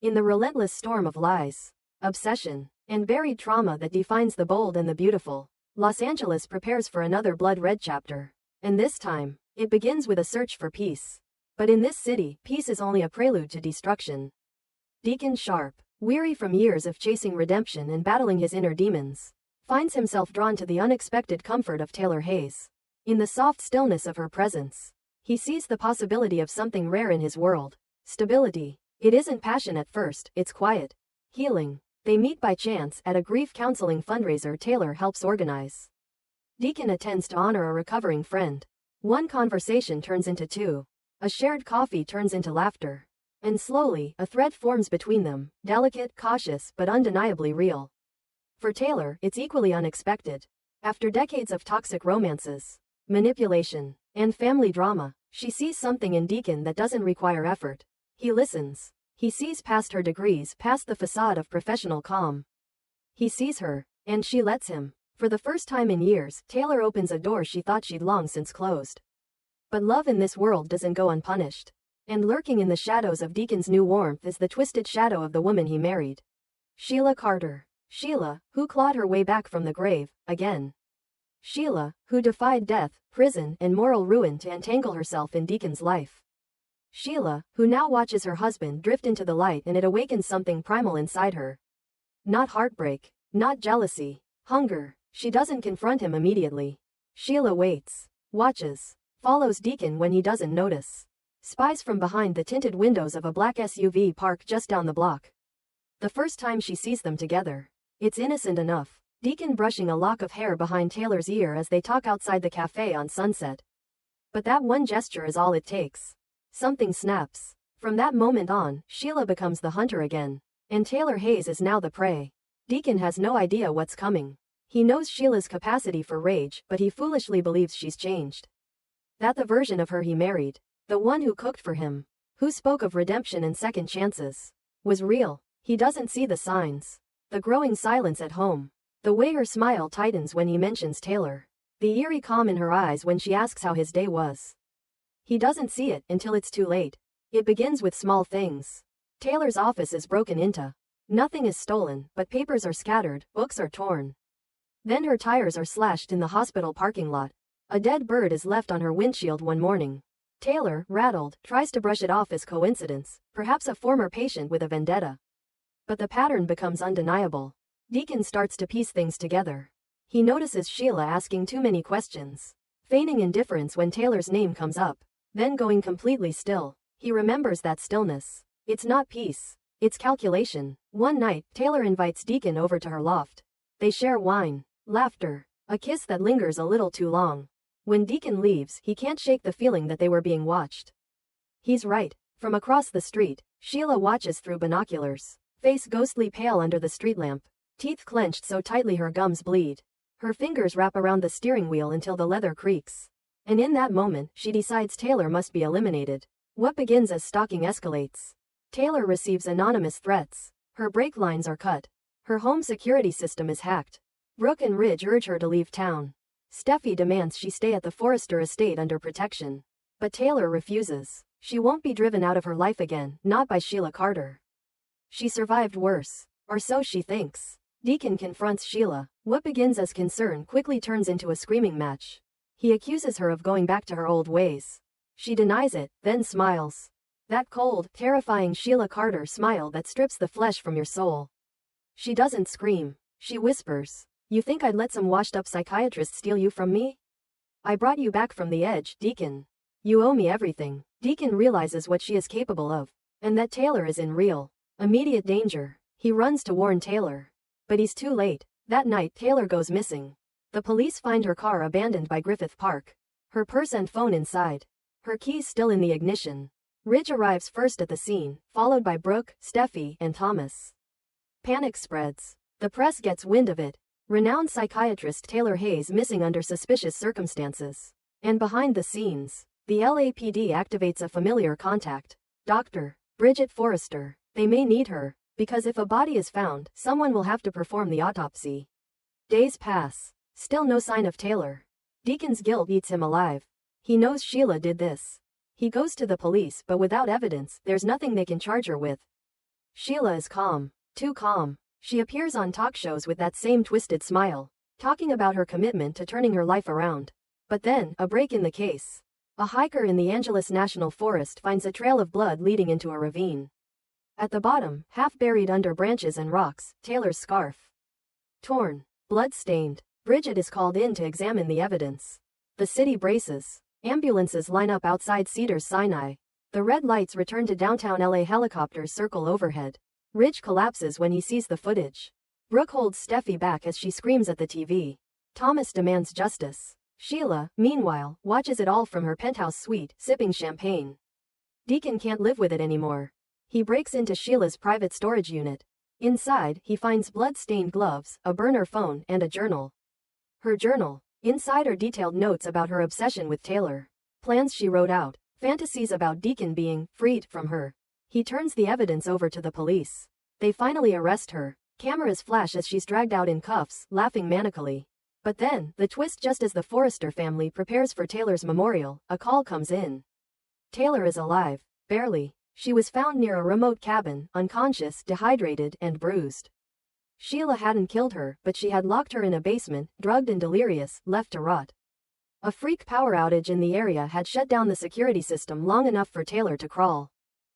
In the relentless storm of lies, obsession, and buried trauma that defines the bold and the beautiful, Los Angeles prepares for another blood-red chapter. And this time, it begins with a search for peace. But in this city, peace is only a prelude to destruction. Deacon Sharp, weary from years of chasing redemption and battling his inner demons, finds himself drawn to the unexpected comfort of Taylor Hayes. In the soft stillness of her presence, he sees the possibility of something rare in his world: stability. It isn't passion at first, it's quiet. Healing. They meet by chance at a grief counseling fundraiser Taylor helps organize. Deacon attends to honor a recovering friend. One conversation turns into two. A shared coffee turns into laughter. And slowly, a thread forms between them, delicate, cautious, but undeniably real. For Taylor, it's equally unexpected. After decades of toxic romances, manipulation, and family drama, she sees something in Deacon that doesn't require effort. He listens. He sees past her degrees, past the facade of professional calm. He sees her, and she lets him. For the first time in years, Taylor opens a door she thought she'd long since closed. But love in this world doesn't go unpunished. And lurking in the shadows of Deacon's new warmth is the twisted shadow of the woman he married. Sheila Carter. Sheila, who clawed her way back from the grave, again. Sheila, who defied death, prison, and moral ruin to entangle herself in Deacon's life. Sheila, who now watches her husband drift into the light, and it awakens something primal inside her. Not heartbreak, not jealousy, hunger. She doesn't confront him immediately. Sheila waits, watches, follows Deacon when he doesn't notice. Spies from behind the tinted windows of a black SUV parked just down the block. The first time she sees them together, it's innocent enough. Deacon brushing a lock of hair behind Taylor's ear as they talk outside the cafe on Sunset. But that one gesture is all it takes. Something snaps. From that moment on, Sheila becomes the hunter again. And Taylor Hayes is now the prey. Deacon has no idea what's coming. He knows Sheila's capacity for rage, but he foolishly believes she's changed. That the version of her he married, the one who cooked for him, who spoke of redemption and second chances, was real. He doesn't see the signs. The growing silence at home. The way her smile tightens when he mentions Taylor. The eerie calm in her eyes when she asks how his day was. He doesn't see it until it's too late. It begins with small things. Taylor's office is broken into. Nothing is stolen, but papers are scattered, books are torn. Then her tires are slashed in the hospital parking lot. A dead bird is left on her windshield one morning. Taylor, rattled, tries to brush it off as coincidence, perhaps a former patient with a vendetta. But the pattern becomes undeniable. Deacon starts to piece things together. He notices Sheila asking too many questions, feigning indifference when Taylor's name comes up, then going completely still. He remembers that stillness. It's not peace. It's calculation. One night, Taylor invites Deacon over to her loft. They share wine, laughter, a kiss that lingers a little too long. When Deacon leaves, he can't shake the feeling that they were being watched. He's right. From across the street, Sheila watches through binoculars, face ghostly pale under the street lamp, teeth clenched so tightly her gums bleed. Her fingers wrap around the steering wheel until the leather creaks. And in that moment, she decides Taylor must be eliminated. What begins as stalking escalates. Taylor receives anonymous threats. Her brake lines are cut. Her home security system is hacked. Brooke and Ridge urge her to leave town. Steffi demands she stay at the Forrester estate under protection. But Taylor refuses. She won't be driven out of her life again, not by Sheila Carter. She survived worse. Or so she thinks. Deacon confronts Sheila. What begins as concern quickly turns into a screaming match. He accuses her of going back to her old ways. She denies it, then smiles. That cold, terrifying Sheila Carter smile that strips the flesh from your soul. She doesn't scream. She whispers. You think I'd let some washed-up psychiatrist steal you from me? I brought you back from the edge, Deacon. You owe me everything. Deacon realizes what she is capable of, and that Taylor is in real, immediate danger. He runs to warn Taylor. But he's too late. That night, Taylor goes missing. The police find her car abandoned by Griffith Park. Her purse and phone inside. Her keys still in the ignition. Ridge arrives first at the scene, followed by Brooke, Steffi, and Thomas. Panic spreads. The press gets wind of it. Renowned psychiatrist Taylor Hayes missing under suspicious circumstances. And behind the scenes, the LAPD activates a familiar contact. Dr. Bridget Forrester. They may need her, because if a body is found, someone will have to perform the autopsy. Days pass. Still no sign of Taylor. Deacon's guilt eats him alive. He knows Sheila did this. He goes to the police, but without evidence, there's nothing they can charge her with. Sheila is calm. Too calm. She appears on talk shows with that same twisted smile, talking about her commitment to turning her life around. But then, a break in the case. A hiker in the Angeles National Forest finds a trail of blood leading into a ravine. At the bottom, half buried under branches and rocks, Taylor's scarf. Torn. Blood-stained. Bridget is called in to examine the evidence. The city braces. Ambulances line up outside Cedars-Sinai. The red lights return to downtown LA. Helicopters circle overhead. Ridge collapses when he sees the footage. Brooke holds Steffi back as she screams at the TV. Thomas demands justice. Sheila, meanwhile, watches it all from her penthouse suite, sipping champagne. Deacon can't live with it anymore. He breaks into Sheila's private storage unit. Inside, he finds blood-stained gloves, a burner phone, and a journal. Her journal. Inside are detailed notes about her obsession with Taylor. Plans she wrote out. Fantasies about Deacon being freed from her. He turns the evidence over to the police. They finally arrest her. Cameras flash as she's dragged out in cuffs, laughing manically. But then, the twist just as the Forrester family prepares for Taylor's memorial, a call comes in. Taylor is alive. Barely. She was found near a remote cabin, unconscious, dehydrated, and bruised. Sheila hadn't killed her, but she had locked her in a basement, drugged and delirious, left to rot. A freak power outage in the area had shut down the security system long enough for Taylor to crawl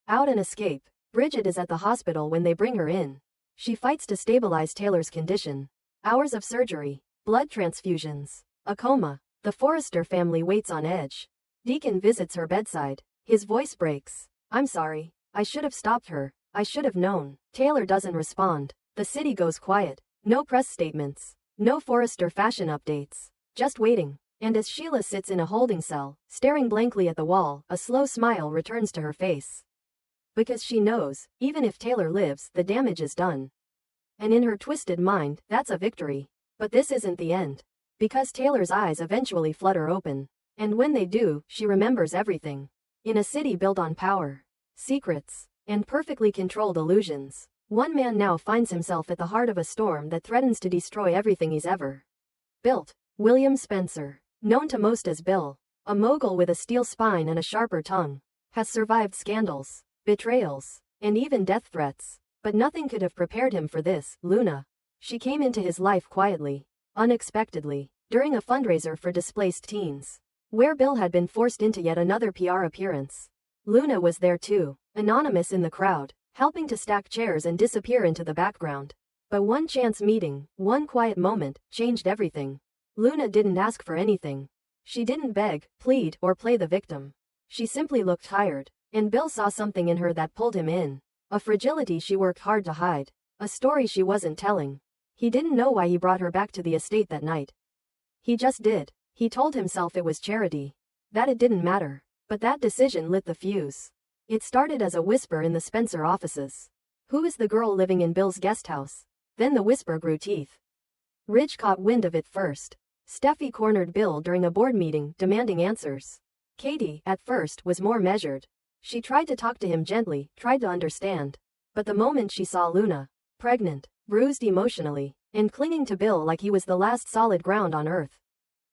out and escape. Bridget is at the hospital when they bring her in. She fights to stabilize Taylor's condition. Hours of surgery, blood transfusions, a coma. The Forrester family waits on edge. Deacon visits her bedside. His voice breaks. "I'm sorry. I should have stopped her. I should have known." Taylor doesn't respond. The city goes quiet. No press statements. No Forrester fashion updates. Just waiting. And as Sheila sits in a holding cell, staring blankly at the wall, a slow smile returns to her face. Because she knows, even if Taylor lives, the damage is done. And in her twisted mind, that's a victory. But this isn't the end. Because Taylor's eyes eventually flutter open. And when they do, she remembers everything. In a city built on power, secrets, and perfectly controlled illusions, one man now finds himself at the heart of a storm that threatens to destroy everything he's ever built. William Spencer, known to most as Bill, a mogul with a steel spine and a sharper tongue, has survived scandals, betrayals, and even death threats. But nothing could have prepared him for this. Luna. She came into his life quietly, unexpectedly, during a fundraiser for displaced teens, where Bill had been forced into yet another PR appearance. Luna was there too, anonymous in the crowd, helping to stack chairs and disappear into the background. But one chance meeting, one quiet moment, changed everything. Luna didn't ask for anything. She didn't beg, plead, or play the victim. She simply looked tired, and Bill saw something in her that pulled him in. A fragility she worked hard to hide. A story she wasn't telling. He didn't know why he brought her back to the estate that night. He just did. He told himself it was charity. That it didn't matter. But that decision lit the fuse. It started as a whisper in the Spencer offices. "Who is the girl living in Bill's guest house?" Then the whisper grew teeth. Ridge caught wind of it first. Steffi cornered Bill during a board meeting, demanding answers. Katie, at first, was more measured. She tried to talk to him gently, tried to understand. But the moment she saw Luna, pregnant, bruised emotionally, and clinging to Bill like he was the last solid ground on earth,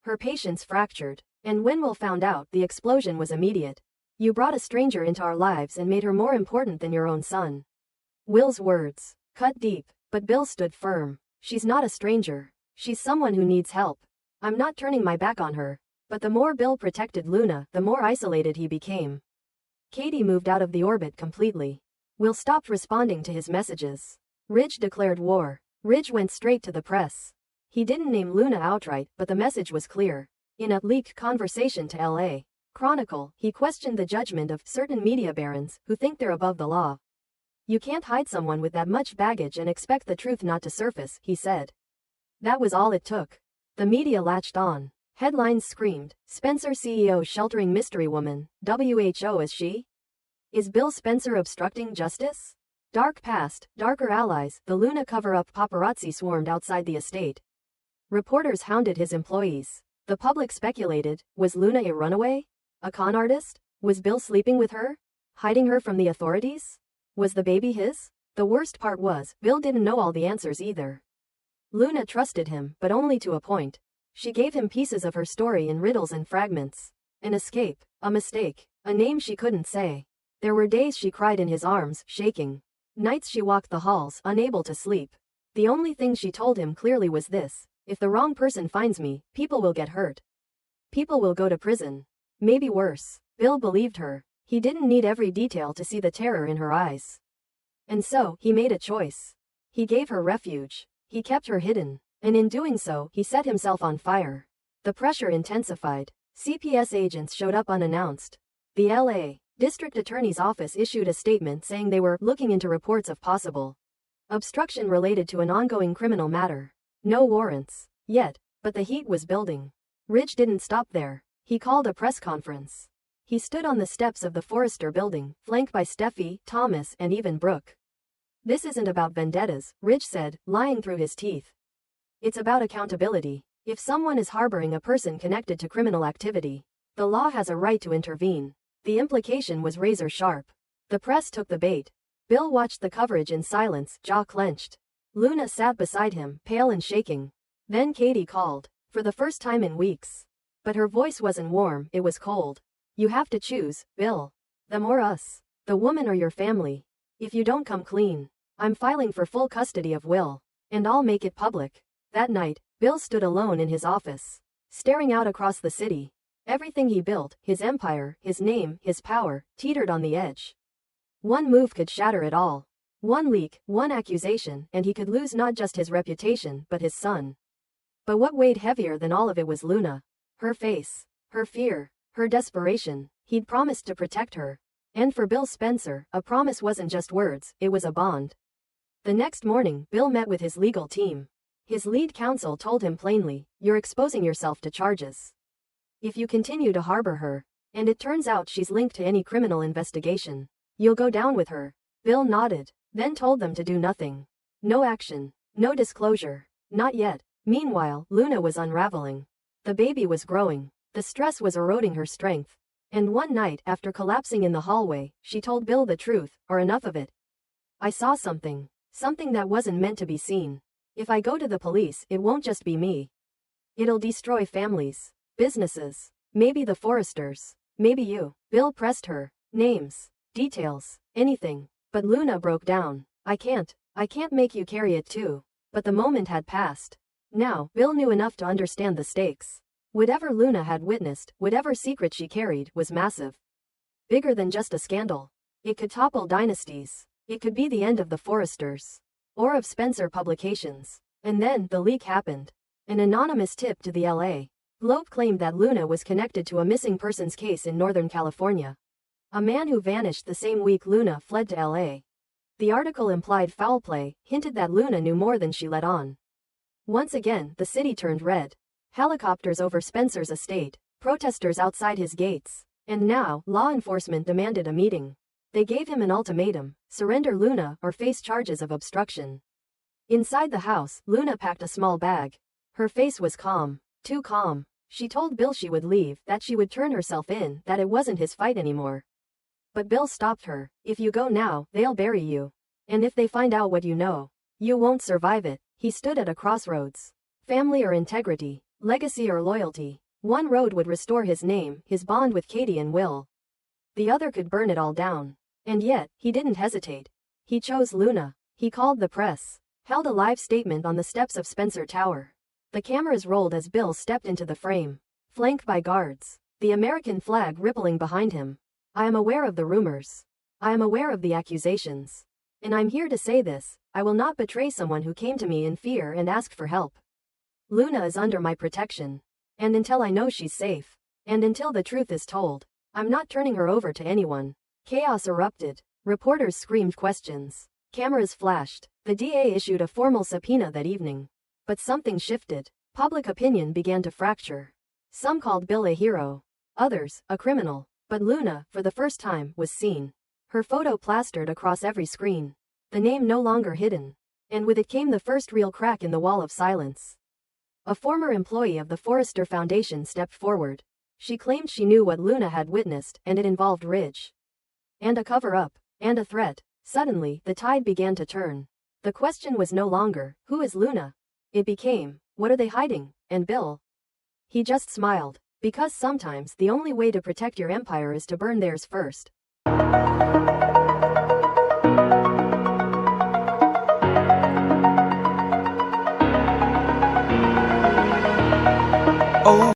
her patience fractured. And when Will found out, the explosion was immediate. "You brought a stranger into our lives and made her more important than your own son." Will's words cut deep, but Bill stood firm. "She's not a stranger. She's someone who needs help. I'm not turning my back on her." But the more Bill protected Luna, the more isolated he became. Katie moved out of the orbit completely. Will stopped responding to his messages. Ridge declared war. Ridge went straight to the press. He didn't name Luna outright, but the message was clear. In a leaked conversation to LA Chronicle, he questioned the judgment of certain media barons who think they're above the law. "You can't hide someone with that much baggage and expect the truth not to surface," he said. That was all it took. The media latched on. Headlines screamed, "Spencer CEO sheltering mystery woman, WHO is she? Is Bill Spencer obstructing justice?" Dark past, darker allies, the Luna cover-up paparazzi swarmed outside the estate. Reporters hounded his employees. The public speculated, was Luna a runaway? A con artist? Was Bill sleeping with her? Hiding her from the authorities? Was the baby his? The worst part was, Bill didn't know all the answers either. Luna trusted him, but only to a point. She gave him pieces of her story in riddles and fragments. An escape, a mistake, a name she couldn't say. There were days she cried in his arms, shaking. Nights she walked the halls, unable to sleep. The only thing she told him clearly was this: if the wrong person finds me, people will get hurt. People will go to prison. Maybe worse. Bill believed her. He didn't need every detail to see the terror in her eyes. And so, he made a choice. He gave her refuge. He kept her hidden. And in doing so, he set himself on fire. The pressure intensified. CPS agents showed up unannounced. The LA District Attorney's Office issued a statement saying they were looking into reports of possible obstruction related to an ongoing criminal matter. No warrants yet, but the heat was building. Ridge didn't stop there. He called a press conference. He stood on the steps of the Forrester building, flanked by Steffi, Thomas, and even Brooke. This isn't about vendettas, Ridge said, lying through his teeth. It's about accountability. If someone is harboring a person connected to criminal activity, the law has a right to intervene. The implication was razor sharp. The press took the bait. Bill watched the coverage in silence, jaw clenched. Luna sat beside him, pale and shaking. Then Katie called, for the first time in weeks. But her voice wasn't warm, it was cold. You have to choose, Bill. Them or us. The woman or your family. If you don't come clean, I'm filing for full custody of Will. And I'll make it public. That night, Bill stood alone in his office, staring out across the city. Everything he built, his empire, his name, his power, teetered on the edge. One move could shatter it all. One leak, one accusation, and he could lose not just his reputation, but his son. But what weighed heavier than all of it was Luna. Her face, her fear, her desperation. He'd promised to protect her. And for Bill Spencer, a promise wasn't just words, it was a bond. The next morning, Bill met with his legal team. His lead counsel told him plainly, "You're exposing yourself to charges. If you continue to harbor her, and it turns out she's linked to any criminal investigation, you'll go down with her." Bill nodded, then told them to do nothing. No action. No disclosure. Not yet. Meanwhile, Luna was unraveling. The baby was growing. The stress was eroding her strength. And one night, after collapsing in the hallway, she told Bill the truth, or enough of it. "I saw something. Something that wasn't meant to be seen. If I go to the police, it won't just be me. It'll destroy families, businesses, maybe the Forresters, maybe you." Bill pressed her. Names, details, anything. But Luna broke down. I can't make you carry it too." But the moment had passed. Now, Bill knew enough to understand the stakes. Whatever Luna had witnessed, whatever secret she carried, was massive. Bigger than just a scandal. It could topple dynasties. It could be the end of the Forresters. Or of Spencer Publications. And then, the leak happened. An anonymous tip to the LA Globe claimed that Luna was connected to a missing persons case in Northern California. A man who vanished the same week Luna fled to LA. The article implied foul play, hinted that Luna knew more than she let on. Once again, the city turned red. Helicopters over Spencer's estate, protesters outside his gates. And now, law enforcement demanded a meeting. They gave him an ultimatum: surrender Luna or face charges of obstruction. Inside the house, Luna packed a small bag. Her face was calm. Too calm. She told Bill she would leave, that she would turn herself in, that it wasn't his fight anymore. But Bill stopped her. "If you go now, they'll bury you. And if they find out what you know, you won't survive it." He stood at a crossroads. Family or integrity, legacy or loyalty. One road would restore his name, his bond with Katie and Will. The other could burn it all down. And yet, he didn't hesitate. He chose Luna. He called the press. Held a live statement on the steps of Spencer Tower. The cameras rolled as Bill stepped into the frame. Flanked by guards. The American flag rippling behind him. "I am aware of the rumors. I am aware of the accusations. And I'm here to say this: I will not betray someone who came to me in fear and asked for help. Luna is under my protection. And until I know she's safe, and until the truth is told, I'm not turning her over to anyone." Chaos erupted. Reporters screamed questions. Cameras flashed. The DA issued a formal subpoena that evening. But something shifted. Public opinion began to fracture. Some called Bill a hero. Others, a criminal. But Luna, for the first time, was seen. Her photo plastered across every screen. The name no longer hidden. And with it came the first real crack in the wall of silence. A former employee of the Forrester Foundation stepped forward. She claimed she knew what Luna had witnessed, and it involved Ridge. And a cover-up. And a threat. Suddenly, the tide began to turn. The question was no longer, who is Luna? It became, what are they hiding? And Bill? He just smiled. Because sometimes the only way to protect your empire is to burn theirs first. Oh,